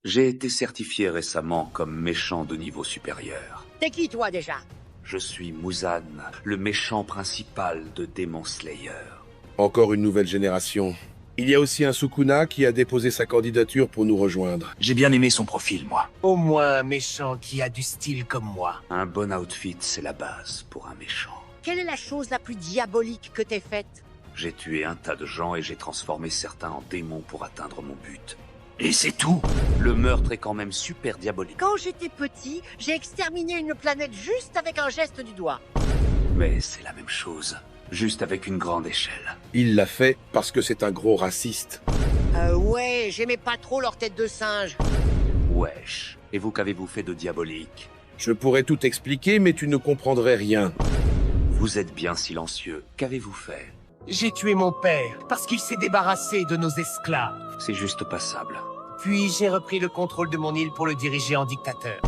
J'ai été certifié récemment comme méchant de niveau supérieur. T'es qui, toi, déjà? Je suis Muzan, le méchant principal de Demon Slayer. Encore une nouvelle génération. Il y a aussi un Sukuna qui a déposé sa candidature pour nous rejoindre. J'ai bien aimé son profil, moi. Au moins un méchant qui a du style comme moi. Un bon outfit, c'est la base pour un méchant. Quelle est la chose la plus diabolique que t'aies faite? J'ai tué un tas de gens et j'ai transformé certains en démons pour atteindre mon but. Et c'est tout? Le meurtre est quand même super diabolique. Quand j'étais petit, j'ai exterminé une planète juste avec un geste du doigt. Mais c'est la même chose, juste avec une grande échelle. Il l'a fait parce que c'est un gros raciste. Ouais, j'aimais pas trop leur tête de singe. Wesh. Et vous, qu'avez-vous fait de diabolique? Je pourrais tout expliquer, mais tu ne comprendrais rien. Vous êtes bien silencieux. Qu'avez-vous fait? J'ai tué mon père parce qu'il s'est débarrassé de nos esclaves. C'est juste passable. Puis j'ai repris le contrôle de mon île pour le diriger en dictateur.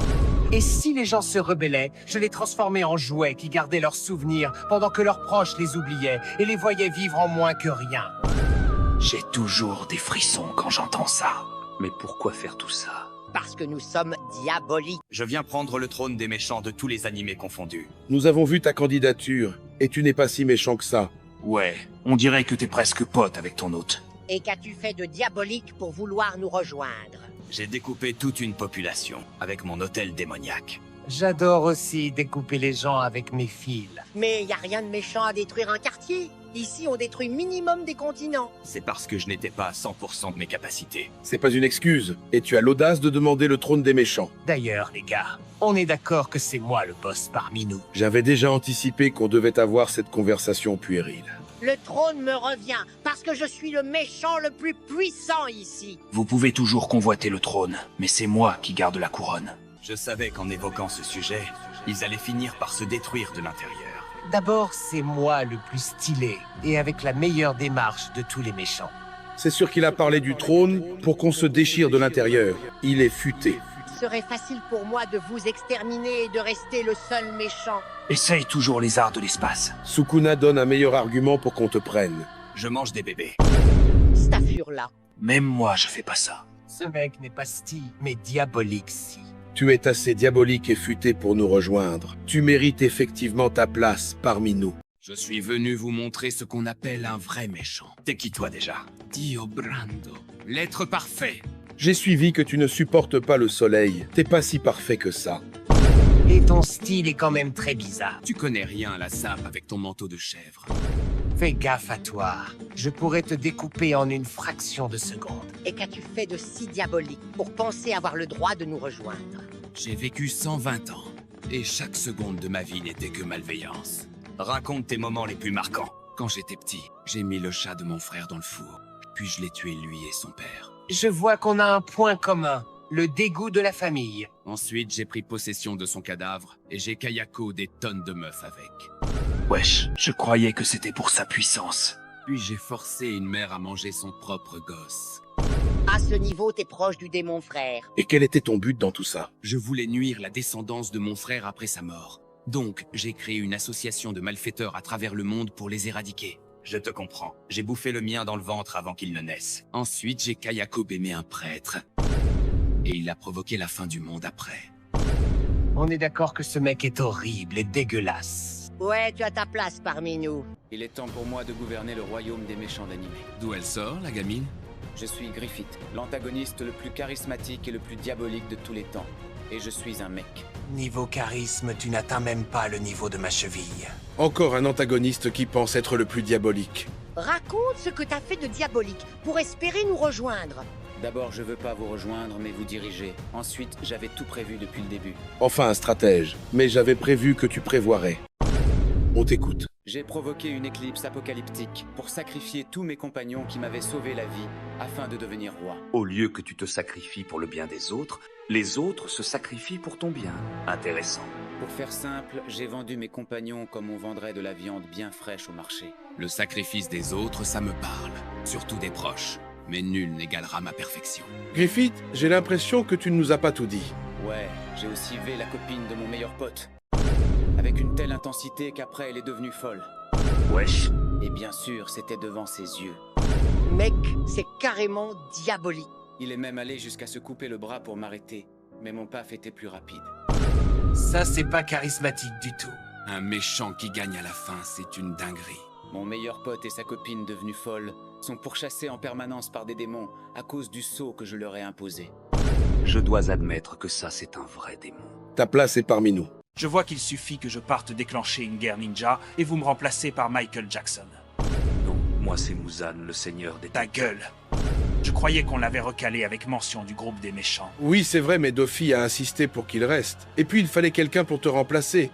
Et si les gens se rebellaient, je les transformais en jouets qui gardaient leurs souvenirs pendant que leurs proches les oubliaient et les voyaient vivre en moins que rien. J'ai toujours des frissons quand j'entends ça. Mais pourquoi faire tout ça? Parce que nous sommes diaboliques. Je viens prendre le trône des méchants de tous les animés confondus. Nous avons vu ta candidature, et tu n'es pas si méchant que ça. Ouais, on dirait que t'es presque pote avec ton hôte. Et qu'as-tu fait de diabolique pour vouloir nous rejoindre? J'ai découpé toute une population avec mon hôtel démoniaque. J'adore aussi découper les gens avec mes fils. Mais y a rien de méchant à détruire un quartier. Ici, on détruit minimum des continents. C'est parce que je n'étais pas à 100% de mes capacités. C'est pas une excuse, et tu as l'audace de demander le trône des méchants. D'ailleurs, les gars, on est d'accord que c'est moi le boss parmi nous. J'avais déjà anticipé qu'on devait avoir cette conversation puérile. Le trône me revient parce que je suis le méchant le plus puissant ici. Vous pouvez toujours convoiter le trône, mais c'est moi qui garde la couronne. Je savais qu'en évoquant ce sujet, ils allaient finir par se détruire de l'intérieur. D'abord, c'est moi le plus stylé et avec la meilleure démarche de tous les méchants. C'est sûr qu'il a parlé du trône pour qu'on se déchire de l'intérieur. Il est futé. Il serait facile pour moi de vous exterminer et de rester le seul méchant. Essaye toujours les arts de l'espace. Sukuna donne un meilleur argument pour qu'on te prenne. Je mange des bébés. Stafur-là. Même moi, je fais pas ça. Ce mec n'est pas sti, mais diabolique si. Tu es assez diabolique et futé pour nous rejoindre. Tu mérites effectivement ta place parmi nous. Je suis venu vous montrer ce qu'on appelle un vrai méchant. T'es qui toi déjà? Dio Brando. L'être parfait. J'ai suivi que tu ne supportes pas le soleil. T'es pas si parfait que ça. Et ton style est quand même très bizarre. Tu connais rien à la sape avec ton manteau de chèvre. Fais gaffe à toi. Je pourrais te découper en une fraction de seconde. Et qu'as-tu fait de si diabolique pour penser avoir le droit de nous rejoindre? J'ai vécu 120 ans, et chaque seconde de ma vie n'était que malveillance. Raconte tes moments les plus marquants. Quand j'étais petit, j'ai mis le chat de mon frère dans le four, puis je l'ai tué lui et son père. Je vois qu'on a un point commun, le dégoût de la famille. Ensuite, j'ai pris possession de son cadavre, et j'ai Kayako des tonnes de meufs avec. Wesh, je croyais que c'était pour sa puissance. Puis j'ai forcé une mère à manger son propre gosse. À ce niveau, t'es proche du démon frère. Et quel était ton but dans tout ça? Je voulais nuire la descendance de mon frère après sa mort. Donc, j'ai créé une association de malfaiteurs à travers le monde pour les éradiquer. Je te comprends. J'ai bouffé le mien dans le ventre avant qu'il ne naisse. Ensuite, j'ai Kayako aimé un prêtre. Et il a provoqué la fin du monde après. On est d'accord que ce mec est horrible et dégueulasse. Ouais, tu as ta place parmi nous. Il est temps pour moi de gouverner le royaume des méchants d'animé. D'où elle sort, la gamine? Je suis Griffith, l'antagoniste le plus charismatique et le plus diabolique de tous les temps. Et je suis un mec. Niveau charisme, tu n'atteins même pas le niveau de ma cheville. Encore un antagoniste qui pense être le plus diabolique. Raconte ce que t'as fait de diabolique pour espérer nous rejoindre. D'abord, je veux pas vous rejoindre, mais vous diriger. Ensuite, j'avais tout prévu depuis le début. Enfin un stratège, mais j'avais prévu que tu prévoirais. On t'écoute. J'ai provoqué une éclipse apocalyptique pour sacrifier tous mes compagnons qui m'avaient sauvé la vie afin de devenir roi. Au lieu que tu te sacrifies pour le bien des autres, les autres se sacrifient pour ton bien. Intéressant. Pour faire simple, j'ai vendu mes compagnons comme on vendrait de la viande bien fraîche au marché. Le sacrifice des autres, ça me parle. Surtout des proches. Mais nul n'égalera ma perfection. Griffith, j'ai l'impression que tu ne nous as pas tout dit. Ouais, j'ai aussi vu la copine de mon meilleur pote. Avec une telle intensité qu'après elle est devenue folle. Wesh. Et bien sûr, c'était devant ses yeux. Mec, c'est carrément diabolique. Il est même allé jusqu'à se couper le bras pour m'arrêter, mais mon paf était plus rapide. Ça, c'est pas charismatique du tout. Un méchant qui gagne à la fin, c'est une dinguerie. Mon meilleur pote et sa copine devenue folle sont pourchassés en permanence par des démons à cause du sceau que je leur ai imposé. Je dois admettre que ça, c'est un vrai démon. Ta place est parmi nous. Je vois qu'il suffit que je parte déclencher une guerre ninja et vous me remplacez par Michael Jackson. Non, moi c'est Muzan, le seigneur des... Ta gueule. Je croyais qu'on l'avait recalé avec mention du groupe des méchants. Oui, c'est vrai, mais Dofi a insisté pour qu'il reste. Et puis il fallait quelqu'un pour te remplacer.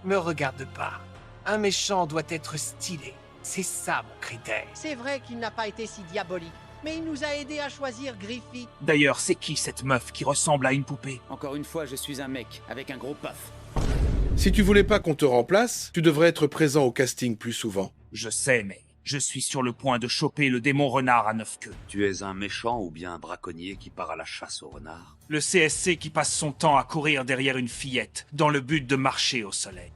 Me regarde pas. Un méchant doit être stylé. C'est ça mon critère. C'est vrai qu'il n'a pas été si diabolique, mais il nous a aidés à choisir Griffith. D'ailleurs, c'est qui cette meuf qui ressemble à une poupée? Encore une fois, je suis un mec avec un gros paf. Si tu voulais pas qu'on te remplace, tu devrais être présent au casting plus souvent. Je sais, mais je suis sur le point de choper le démon renard à 9 queues. Tu es un méchant ou bien un braconnier qui part à la chasse au renard? Le CSC qui passe son temps à courir derrière une fillette, dans le but de marcher au soleil.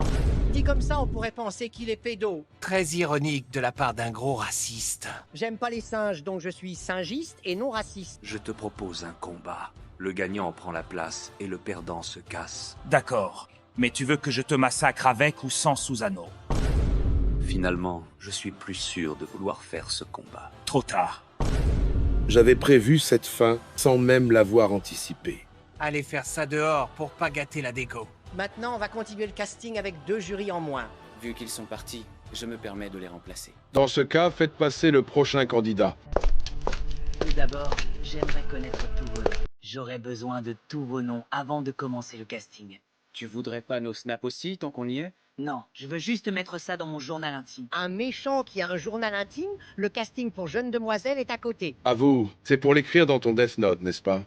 Dit comme ça, on pourrait penser qu'il est pédo. Très ironique de la part d'un gros raciste. J'aime pas les singes, donc je suis singiste et non raciste. Je te propose un combat. Le gagnant prend la place et le perdant se casse. D'accord, mais tu veux que je te massacre avec ou sans Susano? Finalement, je suis plus sûr de vouloir faire ce combat. Trop tard. J'avais prévu cette fin sans même l'avoir anticipée. Allez faire ça dehors pour pas gâter la déco. Maintenant, on va continuer le casting avec 2 jurys en moins. Vu qu'ils sont partis, je me permets de les remplacer. Dans ce cas, faites passer le prochain candidat. Tout d'abord, j'aimerais connaître tous vos noms. J'aurais besoin de tous vos noms avant de commencer le casting. Tu voudrais pas nos snaps aussi, tant qu'on y est? Non, je veux juste mettre ça dans mon journal intime. Un méchant qui a un journal intime, le casting pour jeune demoiselle est à côté. À vous, c'est pour l'écrire dans ton Death Note, n'est-ce pas?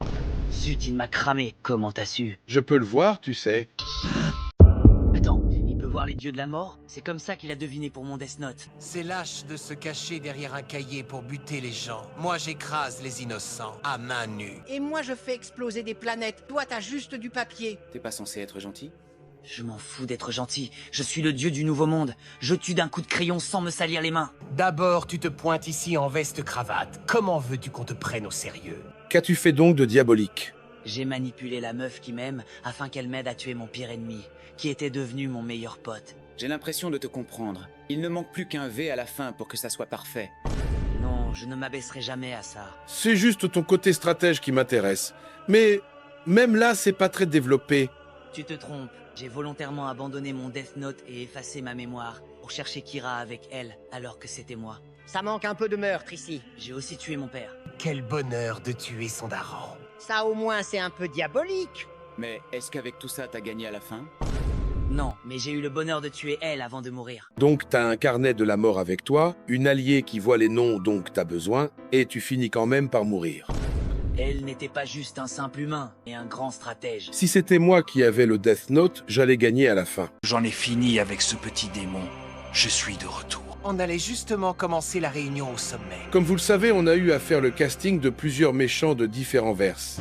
Zut, il m'a cramé. Comment t'as su? Je peux le voir, tu sais. Attends, il peut voir les dieux de la mort? C'est comme ça qu'il a deviné pour mon Death Note. C'est lâche de se cacher derrière un cahier pour buter les gens. Moi, j'écrase les innocents, à main nue. Et moi, je fais exploser des planètes. Toi, t'as juste du papier. T'es pas censé être gentil? Je m'en fous d'être gentil. Je suis le dieu du nouveau monde. Je tue d'un coup de crayon sans me salir les mains. D'abord, tu te pointes ici en veste-cravate. Comment veux-tu qu'on te prenne au sérieux? Qu'as-tu fait donc de diabolique? J'ai manipulé la meuf qui m'aime afin qu'elle m'aide à tuer mon pire ennemi, qui était devenu mon meilleur pote. J'ai l'impression de te comprendre. Il ne manque plus qu'un V à la fin pour que ça soit parfait. Non, je ne m'abaisserai jamais à ça. C'est juste ton côté stratège qui m'intéresse. Mais même là, c'est pas très développé. Tu te trompes. J'ai volontairement abandonné mon Death Note et effacé ma mémoire pour chercher Kira avec elle alors que c'était moi. Ça manque un peu de meurtre ici. J'ai aussi tué mon père. Quel bonheur de tuer son daron. Ça, au moins, c'est un peu diabolique. Mais est-ce qu'avec tout ça, t'as gagné à la fin? Non, mais j'ai eu le bonheur de tuer elle avant de mourir. Donc t'as un carnet de la mort avec toi, une alliée qui voit les noms dont t'as besoin, et tu finis quand même par mourir. Elle n'était pas juste un simple humain, mais un grand stratège. Si c'était moi qui avais le Death Note, j'allais gagner à la fin. J'en ai fini avec ce petit démon. Je suis de retour. On allait justement commencer la réunion au sommet. Comme vous le savez, on a eu à faire le casting de plusieurs méchants de différents verses.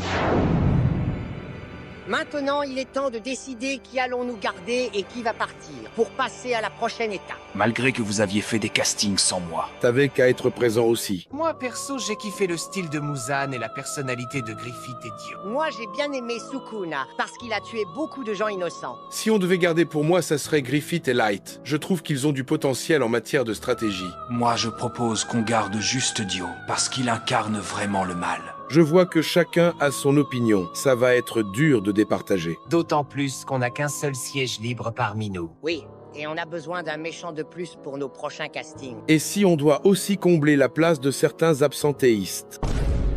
Maintenant, il est temps de décider qui allons-nous garder et qui va partir, pour passer à la prochaine étape. Malgré que vous aviez fait des castings sans moi. T'avais qu'à être présent aussi. Moi, perso, j'ai kiffé le style de Muzan et la personnalité de Griffith et Dio. Moi, j'ai bien aimé Sukuna, parce qu'il a tué beaucoup de gens innocents. Si on devait garder pour moi, ça serait Griffith et Light. Je trouve qu'ils ont du potentiel en matière de stratégie. Moi, je propose qu'on garde juste Dio, parce qu'il incarne vraiment le mal. Je vois que chacun a son opinion. Ça va être dur de départager. D'autant plus qu'on n'a qu'un seul siège libre parmi nous. Oui, et on a besoin d'un méchant de plus pour nos prochains castings. Et si on doit aussi combler la place de certains absentéistes?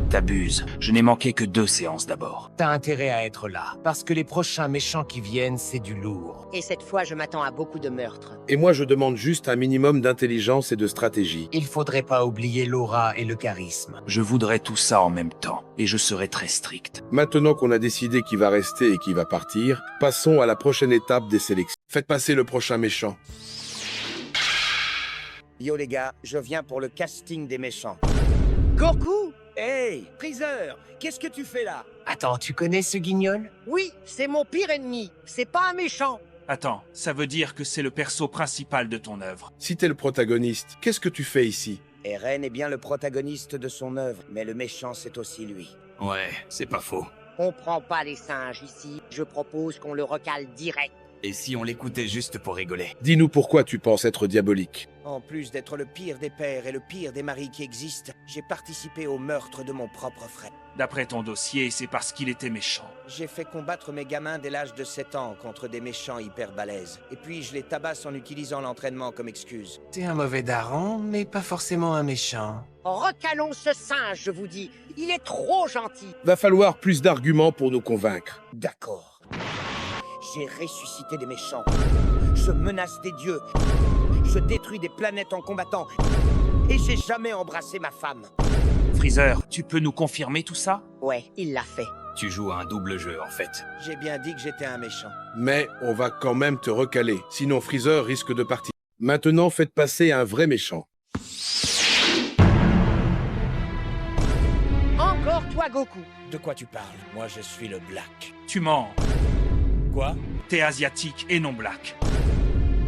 T'abuses. Je n'ai manqué que 2 séances d'abord. T'as intérêt à être là, parce que les prochains méchants qui viennent, c'est du lourd. Et cette fois, je m'attends à beaucoup de meurtres. Et moi, je demande juste un minimum d'intelligence et de stratégie. Il faudrait pas oublier l'aura et le charisme. Je voudrais tout ça en même temps, et je serai très strict. Maintenant qu'on a décidé qui va rester et qui va partir, passons à la prochaine étape des sélections. Faites passer le prochain méchant. Yo les gars, je viens pour le casting des méchants. Goku? Hey, Freezer, qu'est-ce que tu fais là? Attends, tu connais ce guignol? Oui, c'est mon pire ennemi. C'est pas un méchant. Attends, ça veut dire que c'est le perso principal de ton œuvre. Si t'es le protagoniste, qu'est-ce que tu fais ici? Eren est bien le protagoniste de son œuvre, mais le méchant c'est aussi lui. Ouais, c'est pas faux. On prend pas les singes ici. Je propose qu'on le recale direct. Et si on l'écoutait juste pour rigoler? Dis-nous pourquoi tu penses être diabolique. En plus d'être le pire des pères et le pire des maris qui existent, j'ai participé au meurtre de mon propre frère. D'après ton dossier, c'est parce qu'il était méchant. J'ai fait combattre mes gamins dès l'âge de 7 ans contre des méchants hyper balèzes. Et puis je les tabasse en utilisant l'entraînement comme excuse. T'es un mauvais daron, mais pas forcément un méchant. Recalons ce singe, je vous dis. Il est trop gentil. Va falloir plus d'arguments pour nous convaincre. D'accord. J'ai ressuscité des méchants. Je menace des dieux. Je détruis des planètes en combattant. Et j'ai jamais embrassé ma femme. Freezer, tu peux nous confirmer tout ça? Ouais, il l'a fait. Tu joues à un double jeu, en fait. J'ai bien dit que j'étais un méchant. Mais on va quand même te recaler, sinon Freezer risque de partir. Maintenant, faites passer un vrai méchant. Encore toi, Goku. De quoi tu parles? Moi, je suis le Black. Tu mens. Quoi? T'es asiatique et non black.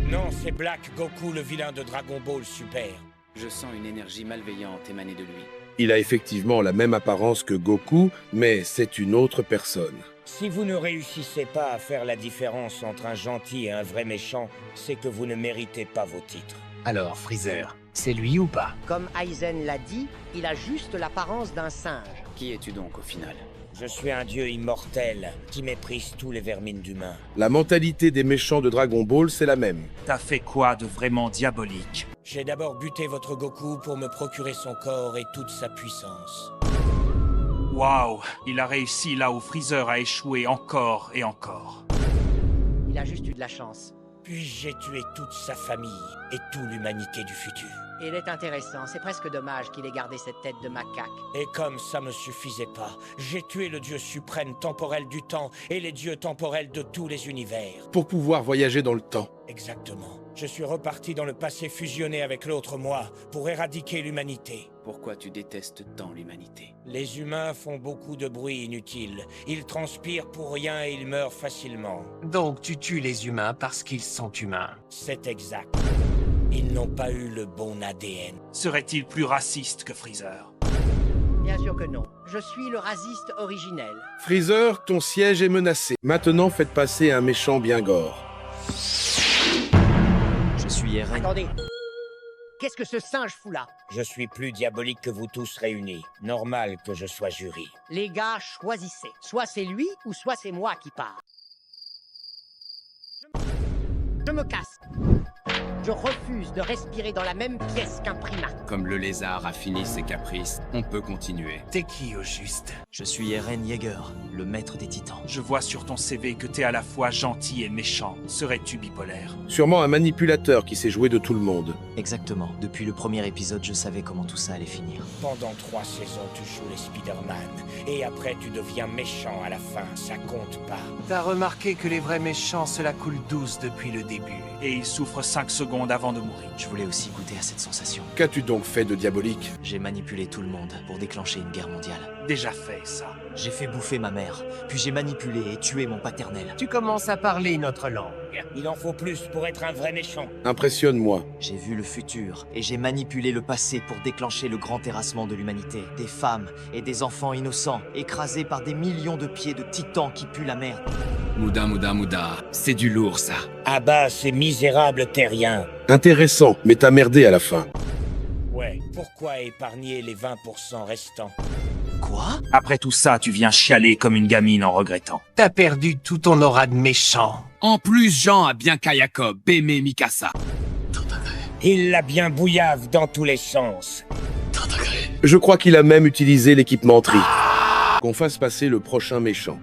Non, c'est Black Goku, le vilain de Dragon Ball Super. Je sens une énergie malveillante émaner de lui. Il a effectivement la même apparence que Goku, mais c'est une autre personne. Si vous ne réussissez pas à faire la différence entre un gentil et un vrai méchant, c'est que vous ne méritez pas vos titres. Alors, Freezer, c'est lui ou pas? Comme Aizen l'a dit, il a juste l'apparence d'un singe. Qui es-tu donc au final? Je suis un dieu immortel qui méprise tous les vermines d'humains. La mentalité des méchants de Dragon Ball, c'est la même. T'as fait quoi de vraiment diabolique? J'ai d'abord buté votre Goku pour me procurer son corps et toute sa puissance. Waouh, il a réussi là où Freezer a échoué encore et encore. Il a juste eu de la chance. Puis j'ai tué toute sa famille et toute l'humanité du futur. Il est intéressant, c'est presque dommage qu'il ait gardé cette tête de macaque. Et comme ça me suffisait pas, j'ai tué le dieu suprême temporel du temps et les dieux temporels de tous les univers. Pour pouvoir voyager dans le temps. Exactement. Je suis reparti dans le passé fusionné avec l'autre moi pour éradiquer l'humanité. Pourquoi tu détestes tant l'humanité? Les humains font beaucoup de bruit inutile. Ils transpirent pour rien et ils meurent facilement. Donc tu tues les humains parce qu'ils sont humains. C'est exact. Ils n'ont pas eu le bon ADN. Serait-il plus raciste que Freezer? Bien sûr que non. Je suis le raciste originel. Freezer, ton siège est menacé. Maintenant, faites passer un méchant bien gore. Je suis Eren. Attendez. Qu'est-ce que ce singe fout là? Je suis plus diabolique que vous tous réunis. Normal que je sois jury. Les gars, choisissez. Soit c'est lui ou soit c'est moi qui pars. Je me casse. Je refuse de respirer dans la même pièce qu'un primate. Comme le lézard a fini ses caprices, on peut continuer. T'es qui au juste? Je suis Eren Yeager, le maître des titans. Je vois sur ton CV que t'es à la fois gentil et méchant. Serais-tu bipolaire? Sûrement un manipulateur qui s'est joué de tout le monde. Exactement. Depuis le premier épisode, je savais comment tout ça allait finir. Pendant 3 saisons, tu joues les Spider-Man. Et après, tu deviens méchant à la fin. Ça compte pas. T'as remarqué que les vrais méchants se la coulent douce depuis le début. Et il souffre 5 secondes avant de mourir. Je voulais aussi goûter à cette sensation. Qu'as-tu donc fait de diabolique? J'ai manipulé tout le monde pour déclencher une guerre mondiale. Déjà fait, ça. J'ai fait bouffer ma mère, puis j'ai manipulé et tué mon paternel. Tu commences à parler notre langue. Il en faut plus pour être un vrai méchant. Impressionne-moi. J'ai vu le futur et j'ai manipulé le passé pour déclencher le grand terrassement de l'humanité. Des femmes et des enfants innocents, écrasés par des millions de pieds de titans qui puent la merde. Mouda, c'est du lourd ça. Ah bah, ces misérables terriens. Intéressant, mais t'as merdé à la fin. Ouais, pourquoi épargner les 20% restants? Quoi? Après tout ça, tu viens chialer comme une gamine en regrettant. T'as perdu tout ton aura de méchant. En plus, Jean a bien Kayako, aimé Mikasa. Il l'a bien bouillave dans tous les sens. Je crois qu'il a même utilisé l'équipement-tri. Qu'on fasse passer le prochain méchant.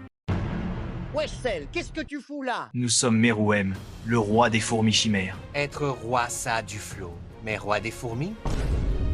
Wesh Cell, qu'est-ce que tu fous là? Nous sommes Meruem, le roi des fourmis chimères. Être roi, ça a du flot. Mais roi des fourmis?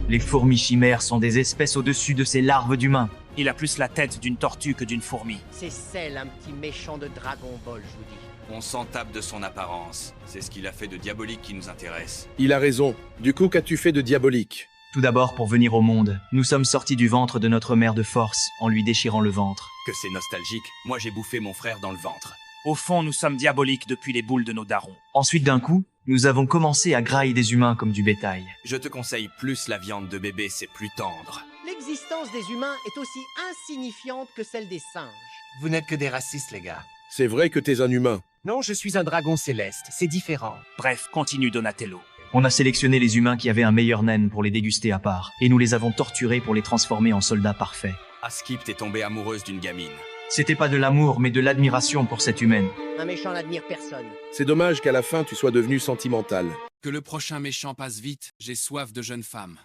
Les fourmis chimères sont des espèces au-dessus de ces larves d'humains. Il a plus la tête d'une tortue que d'une fourmi. C'est Cell, un petit méchant de Dragon Ball, je vous dis. On s'en tape de son apparence. C'est ce qu'il a fait de diabolique qui nous intéresse. Il a raison. Du coup, qu'as-tu fait de diabolique? Tout d'abord, pour venir au monde, nous sommes sortis du ventre de notre mère de force, en lui déchirant le ventre. Que c'est nostalgique. Moi, j'ai bouffé mon frère dans le ventre. Au fond, nous sommes diaboliques depuis les boules de nos darons. Ensuite, d'un coup, nous avons commencé à grailler des humains comme du bétail. Je te conseille plus la viande de bébé, c'est plus tendre. Les l'existence des humains est aussi insignifiante que celle des singes. Vous n'êtes que des racistes, les gars. C'est vrai que t'es un humain. Non, je suis un dragon céleste, c'est différent. Bref, continue Donatello. On a sélectionné les humains qui avaient un meilleur naine pour les déguster à part, et nous les avons torturés pour les transformer en soldats parfaits. Askip est tombée amoureuse d'une gamine. C'était pas de l'amour, mais de l'admiration pour cette humaine. Un méchant n'admire personne. C'est dommage qu'à la fin tu sois devenu sentimental. Que le prochain méchant passe vite, j'ai soif de jeunes femmes.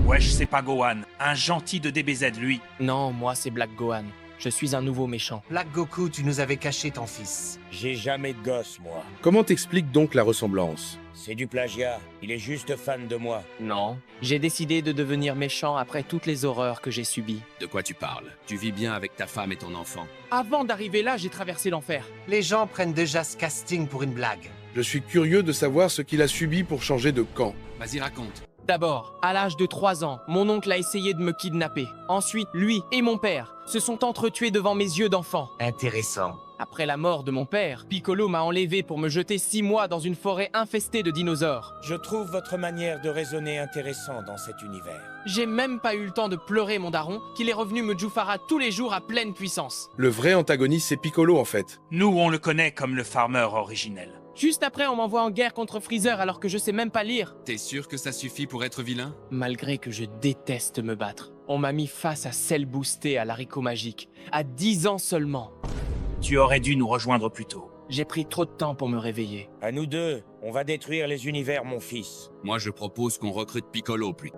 Wesh, c'est pas Gohan. Un gentil de DBZ, lui. Non, moi c'est Black Gohan. Je suis un nouveau méchant. Black Goku, tu nous avais caché ton fils. J'ai jamais de gosse, moi. Comment t'expliques donc la ressemblance? C'est du plagiat. Il est juste fan de moi. Non. J'ai décidé de devenir méchant après toutes les horreurs que j'ai subies. De quoi tu parles? Tu vis bien avec ta femme et ton enfant. Avant d'arriver là, j'ai traversé l'enfer. Les gens prennent déjà ce casting pour une blague. Je suis curieux de savoir ce qu'il a subi pour changer de camp. Vas-y, raconte. D'abord, à l'âge de 3 ans, mon oncle a essayé de me kidnapper. Ensuite, lui et mon père se sont entretués devant mes yeux d'enfant. Intéressant. Après la mort de mon père, Piccolo m'a enlevé pour me jeter 6 mois dans une forêt infestée de dinosaures. Je trouve votre manière de raisonner intéressant dans cet univers. J'ai même pas eu le temps de pleurer mon daron, qu'il est revenu me Jufara tous les jours à pleine puissance. Le vrai antagoniste c'est Piccolo en fait. Nous, on le connaît comme le farmer originel. Juste après, on m'envoie en guerre contre Freezer alors que je sais même pas lire. T'es sûr que ça suffit pour être vilain? Malgré que je déteste me battre, on m'a mis face à Cell Boosté à l'haricot magique, à 10 ans seulement. Tu aurais dû nous rejoindre plus tôt. J'ai pris trop de temps pour me réveiller. À nous deux, on va détruire les univers, mon fils. Moi, je propose qu'on recrute Piccolo plus.